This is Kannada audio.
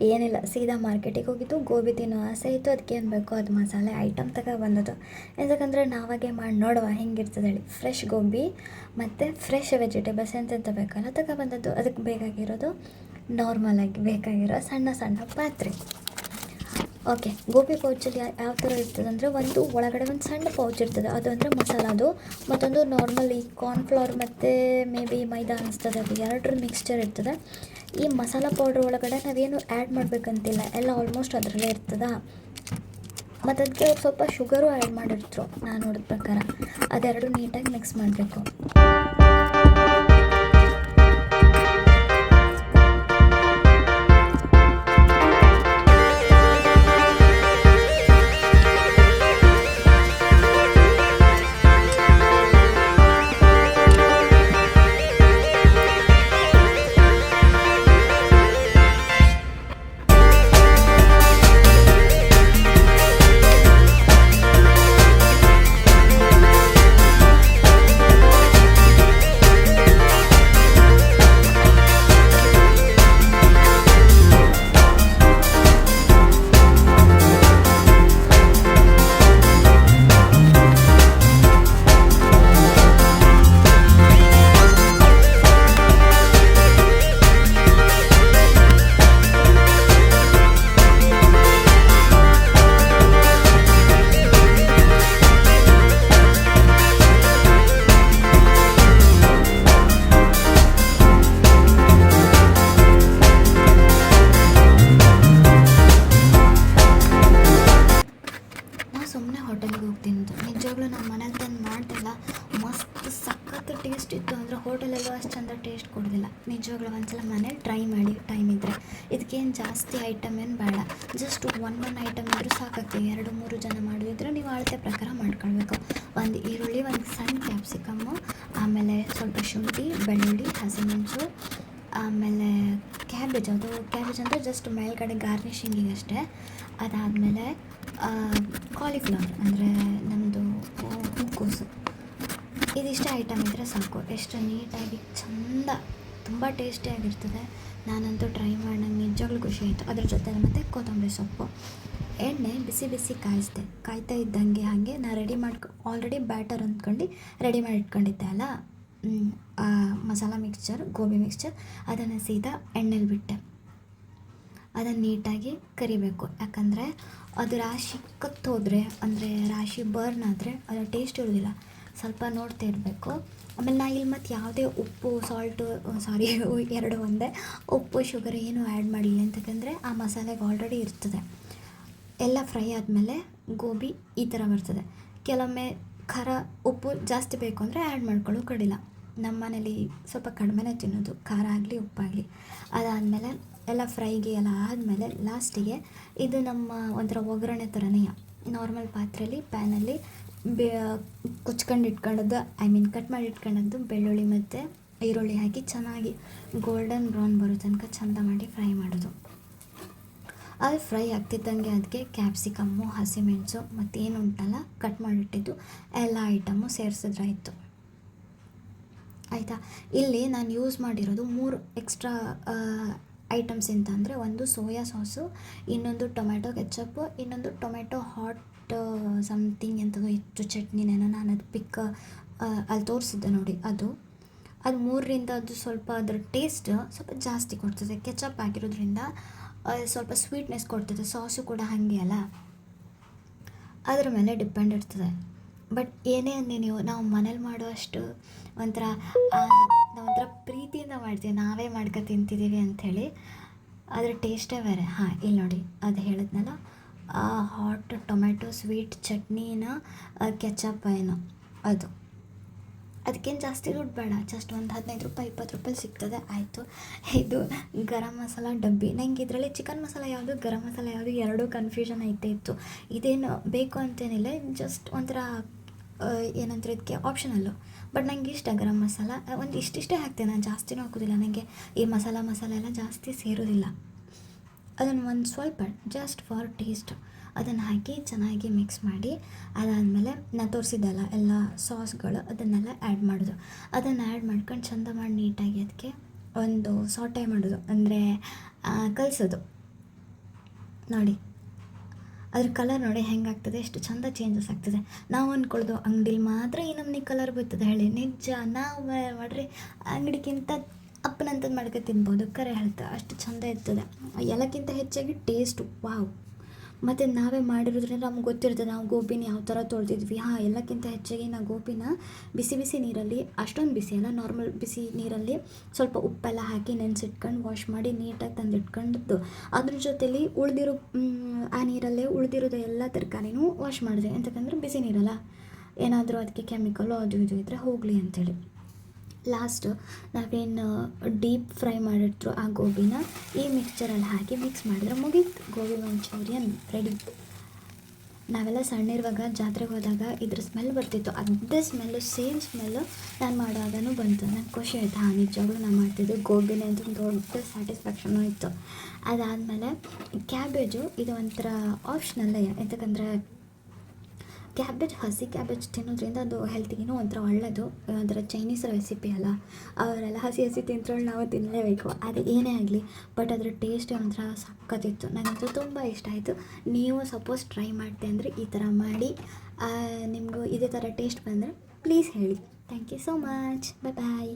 ಏನಿಲ್ಲ, ಸೀದಾ ಮಾರ್ಕೆಟಿಗೆ ಹೋಗಿದ್ದು, ಗೋಬಿ ತಿನ್ನೋ ಆಸೆ ಇತ್ತು, ಅದಕ್ಕೆ ಏನು ಬೇಕೋ ಅದು ಮಸಾಲೆ ಐಟಮ್ ಬಂದದ್ದು. ಯಾಕಂದರೆ ನಾವಾಗೆ ಮಾಡಿ ನೋಡುವ ಹೆಂಗಿರ್ತದೆ ಹೇಳಿ. ಫ್ರೆಶ್ ಗೋಬಿ ಮತ್ತು ಫ್ರೆಶ್ ವೆಜಿಟೇಬಲ್ಸ್ ಎಂತೆಂತ ಬೇಕಲ್ಲ ಬಂದದ್ದು. ಅದಕ್ಕೆ ಬೇಕಾಗಿರೋದು ನಾರ್ಮಲಾಗಿ ಬೇಕಾಗಿರೋ ಸಣ್ಣ ಸಣ್ಣ ಪಾತ್ರೆ. ಓಕೆ, ಗೋಬಿ ಪೌಚಲ್ಲಿ ಯಾವ ಥರ ಇರ್ತದೆ ಅಂದರೆ, ಒಂದು ಒಳಗಡೆ ಒಂದು ಸಣ್ಣ ಪೌಚ್ ಇರ್ತದೆ, ಅದು ಅಂದರೆ ಮಸಾಲದು. ಮತ್ತೊಂದು ನಾರ್ಮಲ್ ಈ ಕಾರ್ನ್ಫ್ಲವರ್ ಮತ್ತು ಮೇ ಬಿ ಮೈದಾ ಅನಿಸ್ತದೆ, ಅದು ಎರಡರ ಮಿಕ್ಸ್ಚರ್ ಇರ್ತದೆ. ಈ ಮಸಾಲ ಪೌಡ್ರ್ ಒಳಗಡೆ ನಾವೇನು ಆ್ಯಡ್ ಮಾಡಬೇಕಂತಿಲ್ಲ, ಎಲ್ಲ ಆಲ್ಮೋಸ್ಟ್ ಅದರಲ್ಲೇ ಇರ್ತದೆ. ಮತ್ತು ಅದಕ್ಕೆ ಸ್ವಲ್ಪ ಶುಗರು ಆ್ಯಡ್ ಮಾಡಿರ್ತರು ನಾನು ನೋಡಿದ ಪ್ರಕಾರ. ಅದೆರಡು ನೀಟಾಗಿ ಮಿಕ್ಸ್ ಮಾಡಬೇಕು. ಸುಮ್ಮನೆ ಹೋಟೆಲ್ಗೆ ಹೋಗ್ತೀನಿ. ನಿಜವಾಗ್ಲೂ ನಮ್ಮ ಮನೇಲಿ ತಂದು ಮಾಡ್ದಲ್ಲ, ಮಸ್ತ್ ಸಖತ್ ಟೇಸ್ಟ್ ಇತ್ತು. ಅಂದರೆ ಹೋಟೆಲಲ್ಲೂ ಅಷ್ಟು ಚಂದ ಟೇಸ್ಟ್ ಕೊಡೋದಿಲ್ಲ. ನಿಜವಾಗ್ಲೂ ಒಂದ್ಸಲ ಮನೇಲಿ ಟ್ರೈ ಮಾಡಿ, ಟೈಮ್ ಇದ್ದರೆ. ಇದಕ್ಕೇನು ಜಾಸ್ತಿ ಐಟಮ್ ಏನು ಬೇಡ, ಜಸ್ಟ್ ಒನ್ ಐಟಮ್ ಇದ್ದರೂ ಸಾಕಾಗ್ತದೆ. 2-3 ಜನ ಮಾಡೋದಿದ್ರೆ ನೀವು ಅಳತೆ ಪ್ರಕಾರ ಮಾಡ್ಕೊಳ್ಬೇಕು. ಒಂದು ಈರುಳ್ಳಿ, ಒಂದು ಸಣ್ಣ ಕ್ಯಾಪ್ಸಿಕಮ್ಮು, ಆಮೇಲೆ ಸ್ವಲ್ಪ ಶುಂಠಿ, ಬೆಳ್ಳುಳ್ಳಿ, ಹಸಿಮೆಣಸು, ಆಮೇಲೆ ಕ್ಯಾಬೇಜ್ ಅಂದರೆ ಜಸ್ಟ್ ಮೇಲ್ಗಡೆ ಗಾರ್ನಿಷಿಂಗಿಗೆ ಅಷ್ಟೇ. ಅದಾದಮೇಲೆ ಕಾಲಿಫ್ಲವರ್ ಅಂದರೆ ನಮ್ಮದು ಹೂಕೋಸು. ಇದಿಷ್ಟೇ ಐಟಮ್ ಇದ್ದರೆ ಸಾಕು. ಎಷ್ಟು ನೀಟಾಗಿ ಚೆಂದ, ತುಂಬ ಟೇಸ್ಟಿಯಾಗಿರ್ತದೆ. ನಾನಂತೂ ಟ್ರೈ ಮಾಡಿ ನಂಗೆ ನಿಜವಾಗ್ಲೂ ಖುಷಿ ಆಯಿತು. ಅದ್ರ ಜೊತೆ ಮತ್ತು ಕೊತ್ತಂಬರಿ ಸೊಪ್ಪು. ಎಣ್ಣೆ ಬಿಸಿ ಕಾಯ್ತಾ ಇದ್ದಂಗೆ ಹಾಗೆ ನಾನು ಆಲ್ರೆಡಿ ಬ್ಯಾಟರ್ ಅಂದ್ಕೊಂಡು ರೆಡಿ ಮಾಡಿ ಇಟ್ಕೊಂಡಿದ್ದೆ ಅಲ್ಲ, ಮಸಾಲ ಮಿಕ್ಸ್ಚರ್, ಗೋಬಿ ಮಿಕ್ಸ್ಚರ್, ಅದನ್ನು ಸೀದಾ ಎಣ್ಣೆಲಿ ಬಿಟ್ಟೆ. ಅದನ್ನು ನೀಟಾಗಿ ಕರಿಬೇಕು. ಯಾಕಂದರೆ ಅದು ರಾಶಿ ಕತ್ತೋದ್ರೆ, ಅಂದರೆ ರಾಶಿ ಬರ್ನ್ ಆದರೆ ಅದು ಟೇಸ್ಟ್ ಇರೋದಿಲ್ಲ. ಸ್ವಲ್ಪ ನೋಡ್ತಾ ಇರಬೇಕು. ಆಮೇಲೆ ನಾನು ಇಲ್ಲಿ ಮತ್ತು ಯಾವುದೇ ಉಪ್ಪು, ಎರಡು ಒಂದೇ ಉಪ್ಪು, ಶುಗರ್ ಏನೂ ಆ್ಯಡ್ ಮಾಡಿಲ್ಲ. ಅಂತಕಂದರೆ ಆ ಮಸಾಲೆಗೆ ಆಲ್ರೆಡಿ ಇರ್ತದೆ. ಎಲ್ಲ ಫ್ರೈ ಆದಮೇಲೆ ಗೋಬಿ ಈ ಥರ ಬರ್ತದೆ. ಕೆಲವೊಮ್ಮೆ ಖಾರ, ಉಪ್ಪು ಜಾಸ್ತಿ ಬೇಕು ಅಂದರೆ ಆ್ಯಡ್ ಮಾಡ್ಕೊಳ್ಳೋ ಕಡಿಲ್ಲ. ನಮ್ಮ ಮನೇಲಿ ಸ್ವಲ್ಪ ಕಡಿಮೆನೇ ತಿನ್ನೋದು, ಖಾರ ಆಗಲಿ ಉಪ್ಪಾಗಲಿ. ಅದಾದಮೇಲೆ ಎಲ್ಲ ಫ್ರೈಗೆ ಎಲ್ಲ ಆದಮೇಲೆ ಲಾಸ್ಟಿಗೆ ಇದು ನಮ್ಮ ಒಂಥರ ಒಗ್ಗರಣೆ ಥರನೇ ನಾರ್ಮಲ್ ಪಾತ್ರೆಯಲ್ಲಿ, ಪ್ಯಾನಲ್ಲಿ ಕುಚ್ಕೊಂಡು ಇಟ್ಕೊಳ್ಳೋದು, ಕಟ್ ಮಾಡಿ ಇಟ್ಕೊಳ್ಳೋದು ಬೆಳ್ಳುಳ್ಳಿ ಮತ್ತು ಈರುಳ್ಳಿ ಹಾಕಿ ಚೆನ್ನಾಗಿ ಗೋಲ್ಡನ್ ಬ್ರೌನ್ ಬರೋ ತನಕ ಚೆಂದ ಮಾಡಿ ಫ್ರೈ ಮಾಡೋದು. ಅದು ಫ್ರೈ ಆಗ್ತಿದ್ದಂಗೆ ಅದಕ್ಕೆ ಕ್ಯಾಪ್ಸಿಕಮ್ಮು, ಹಸಿಮೆಣಸು ಮತ್ತು ಏನು ಉಂಟಲ್ಲ ಕಟ್ ಮಾಡಿಟ್ಟಿದ್ದು ಎಲ್ಲ ಐಟಮು ಸೇರಿಸಿದ್ರಾಯಿತು. ಆಯಿತಾ. ಇಲ್ಲಿ ನಾನು ಯೂಸ್ ಮಾಡಿರೋದು 3 ಎಕ್ಸ್ಟ್ರಾ ಐಟಮ್ಸ್ ಅಂತ ಅಂದರೆ, ಒಂದು ಸೋಯಾ ಸಾಸು, ಇನ್ನೊಂದು ಟೊಮೆಟೊ ಕೆಚಪ್ಪು, ಇನ್ನೊಂದು ಟೊಮೆಟೊ ಹಾಟ್ ಸಮಥಿಂಗ್ ಎಂಥದೋ ಇತ್ತು ಚಟ್ನಿನೇನೋ, ನಾನು ಅದು ಅಲ್ಲಿ ತೋರಿಸಿದ್ದೆ ನೋಡಿ. ಅದು 3ರಿಂದ ಅದು ಸ್ವಲ್ಪ ಅದರ ಟೇಸ್ಟ್ ಸ್ವಲ್ಪ ಜಾಸ್ತಿ ಕೊಡ್ತದೆ. ಕೆಚಪ್ ಆಗಿರೋದ್ರಿಂದ ಸ್ವಲ್ಪ ಸ್ವೀಟ್ನೆಸ್ ಕೊಡ್ತದೆ. ಸಾಸು ಕೂಡ ಹಾಗೆ ಅಲ್ಲ, ಅದ್ರ ಮೇಲೆ ಡಿಪೆಂಡ್ ಇರ್ತದೆ. ಬಟ್ ಏನೇ ಅಂದಿ ನೀವು, ನಾವು ಮನೇಲಿ ಮಾಡುವಷ್ಟು ಒಂಥರ ಪ್ರೀತಿಯಿಂದ ಮಾಡ್ತೀವಿ, ನಾವೇ ಮಾಡ್ಕೊ ತಿಂತಿದ್ದೀವಿ ಅಂಥೇಳಿ. ಅದರ ಟೇಸ್ಟೇ ಬೇರೆ. ಇಲ್ಲಿ ನೋಡಿ, ಅದು ಹೇಳಿದ್ನಲ್ಲ, ಹಾಟ್ ಟೊಮೆಟೊ ಸ್ವೀಟ್ ಚಟ್ನಿನ ಕೆಚಪ್ ಏನೋ ಅದು. ಅದಕ್ಕೇನು ಜಾಸ್ತಿ ದುಡ್ಡು ಬೇಡ, ಜಸ್ಟ್ ಒಂದು 15 ರೂಪಾಯಿ 20 ರೂಪಾಯಿ ಸಿಗ್ತದೆ, ಆಯಿತು. ಇದು ಗರಂ ಮಸಾಲ ಡಬ್ಬಿ. ನಂಗೆ ಇದರಲ್ಲಿ ಚಿಕನ್ ಮಸಾಲ ಯಾವುದು, ಗರಂ ಮಸಾಲ ಯಾವುದು, ಎರಡೂ ಕನ್ಫ್ಯೂಷನ್ ಇತ್ತು. ಇದೇನು ಬೇಕು ಅಂತೇನಿಲ್ಲ, ಜಸ್ಟ್ ಒಂಥರ ಏನಂದ್ರೆ ಇದಕ್ಕೆ ಆಪ್ಷನಲ್ಲು. ಬಟ್ ನಂಗೆ ಇಷ್ಟ ಗರಂ ಮಸಾಲ. ಒಂದು ಇಷ್ಟಿಷ್ಟೇ ಹಾಕ್ತೇನೆ, ನಾನು ಜಾಸ್ತಿನೂ ಹಾಕೋದಿಲ್ಲ. ನನಗೆ ಈ ಮಸಾಲ ಎಲ್ಲ ಜಾಸ್ತಿ ಸೇರೋದಿಲ್ಲ. ಅದನ್ನು ಒಂದು ಸ್ವಲ್ಪ ಜಸ್ಟ್ ಫಾರ್ ಟೇಸ್ಟ್ ಅದನ್ನು ಹಾಕಿ ಚೆನ್ನಾಗಿ ಮಿಕ್ಸ್ ಮಾಡಿ, ಅದಾದಮೇಲೆ ನಾನು ತೋರಿಸಿದ್ದಲ್ಲ ಎಲ್ಲ ಸಾಸ್ಗಳು, ಅದನ್ನೆಲ್ಲ ಆ್ಯಡ್ ಮಾಡೋದು. ಅದನ್ನು ಆ್ಯಡ್ ಮಾಡ್ಕೊಂಡು ಚೆಂದ ಮಾಡಿ ನೀಟಾಗಿ ಅದಕ್ಕೆ ಒಂದು ಸಾಟೆ ಮಾಡೋದು, ಅಂದರೆ ಕಲಿಸೋದು. ನೋಡಿ ಅದ್ರ ಕಲರ್ ನೋಡಿ ಹೆಂಗಾಗ್ತದೆ, ಎಷ್ಟು ಚಂದ ಚೇಂಜಸ್ ಆಗ್ತದೆ. ನಾವು ಅಂದ್ಕೊಳ್ಳೋದು ಅಂಗಡಿಲಿ ಮಾತ್ರ ಈ ನಮ್ನಿ ಕಲರ್ ಬರ್ತದೆ ಹೇಳಿ, ನಿಜ ನಾವು ಮಾಡ್ರಿ ಅಂಗಡಿಗಿಂತ ಅಪ್ಪನಂತದ್ದು ಮಾಡ್ಕೊ ತಿನ್ಬೋದು. ಕರೆ ಹೇಳ್ತಾ ಅಷ್ಟು ಚಂದ ಇರ್ತದೆ, ಎಲ್ಲಕ್ಕಿಂತ ಹೆಚ್ಚಾಗಿ ಟೇಸ್ಟು ವಾವ್. ಮತ್ತು ನಾವೇ ಮಾಡಿರೋದ್ರಿಂದ ನಮ್ಗೆ ಗೊತ್ತಿರ್ತದೆ ನಾವು ಗೋಬಿನ ಯಾವ ಥರ ತೊಳ್ದಿದ್ವಿ. ಎಲ್ಲಕ್ಕಿಂತ ಹೆಚ್ಚಾಗಿ ನಾವು ಗೋಬಿನ ಬಿಸಿ ಬಿಸಿ ನೀರಲ್ಲಿ, ಅಷ್ಟೊಂದು ಬಿಸಿ ಅಲ್ಲ, ನಾರ್ಮಲ್ ಬಿಸಿ ನೀರಲ್ಲಿ ಸ್ವಲ್ಪ ಉಪ್ಪೆಲ್ಲ ಹಾಕಿ ನೆನೆಸಿಟ್ಕೊಂಡು ವಾಶ್ ಮಾಡಿ ನೀಟಾಗಿ ತಂದಿಟ್ಕೊಂಡು ಅದ್ರ ಜೊತೆಲಿ ಉಳಿದಿರೋ ಆ ನೀರಲ್ಲೇ ಉಳಿದಿರೋದು ಎಲ್ಲ ತರಕಾರಿನೂ ವಾಶ್ ಮಾಡಿದೆ. ಎಂತಕ್ಕಂದ್ರೆ ಬಿಸಿ ನೀರಲ್ಲ, ಏನಾದರೂ ಅದಕ್ಕೆ ಕೆಮಿಕಲು ಅದು ಇದು ಇದ್ದರೆ ಹೋಗಲಿ ಅಂಥೇಳಿ. ಲಾಸ್ಟ್ ನಾವೇನು ಡೀಪ್ ಫ್ರೈ ಮಾಡಿರ್ತೀರೋ ಆ ಗೋಬಿನ ಈ ಮಿಕ್ಸ್ಚರಲ್ಲಿ ಹಾಕಿ ಮಿಕ್ಸ್ ಮಾಡಿದ್ರೆ ಮುಗೀತು, ಗೋಬಿ ಮಂಚೂರಿಯನ್ ರೆಡಿ. ನಾವೆಲ್ಲ ಸಣ್ಣಿರುವಾಗ ಜಾತ್ರೆಗೆ ಹೋದಾಗ ಇದ್ರ ಸ್ಮೆಲ್ ಬರ್ತಿತ್ತು, ಅದೇ ಸ್ಮೆಲ್ಲು ಸೇಮ್ ಸ್ಮೆಲ್ಲು ನಾನು ಮಾಡುವಾಗನೂ ಬಂತು. ನಂಗೆ ಖುಷಿ ಆಯಿತು, ನಿಜವಾಗ್ಲೂ ನಾನು ಮಾಡ್ತಿದ್ದು ಗೋಬಿನೇ ಅಂತ ಒಂದು ದೊಡ್ಡ ಸ್ಯಾಟಿಸ್ಫ್ಯಾಕ್ಷನು ಇತ್ತು. ಅದಾದಮೇಲೆ ಕ್ಯಾಬೇಜು ಇದು ಒಂಥರ ಆಪ್ಷನಲ್ಲೇ, ಯಾಕಂದರೆ ಕ್ಯಾಬೇಜ್, ಹಸಿ ಕ್ಯಾಬೇಜ್ ತಿನ್ನೋದ್ರಿಂದ ಅದು ಹೆಲ್ತಿಗಿನೂ ಒಂಥರ ಒಳ್ಳೆಯದು. ಒಂಥರ ಚೈನೀಸ್ ರೆಸಿಪಿ ಅಲ್ಲ, ಅವರೆಲ್ಲ ಹಸಿ ಹಸಿ ತಿಂತ್ರೋಳು ನಾವು ತಿನ್ನಲೇಬೇಕು, ಅದು ಏನೇ ಆಗಲಿ. ಬಟ್ ಅದರ ಟೇಸ್ಟೇ ಒಂಥರ ಸಕ್ಕತ್ತಿತ್ತು, ನನಗಂತೂ ತುಂಬ ಇಷ್ಟ ಆಯಿತು. ನೀವು ಸಪೋಸ್ ಟ್ರೈ ಮಾಡ್ತೆ ಅಂದರೆ ಈ ಥರ ಮಾಡಿ, ನಿಮಗೂ ಇದೇ ಥರ ಟೇಸ್ಟ್ ಬಂದರೆ ಪ್ಲೀಸ್ ಹೇಳಿ. Thank you so much, bye bye.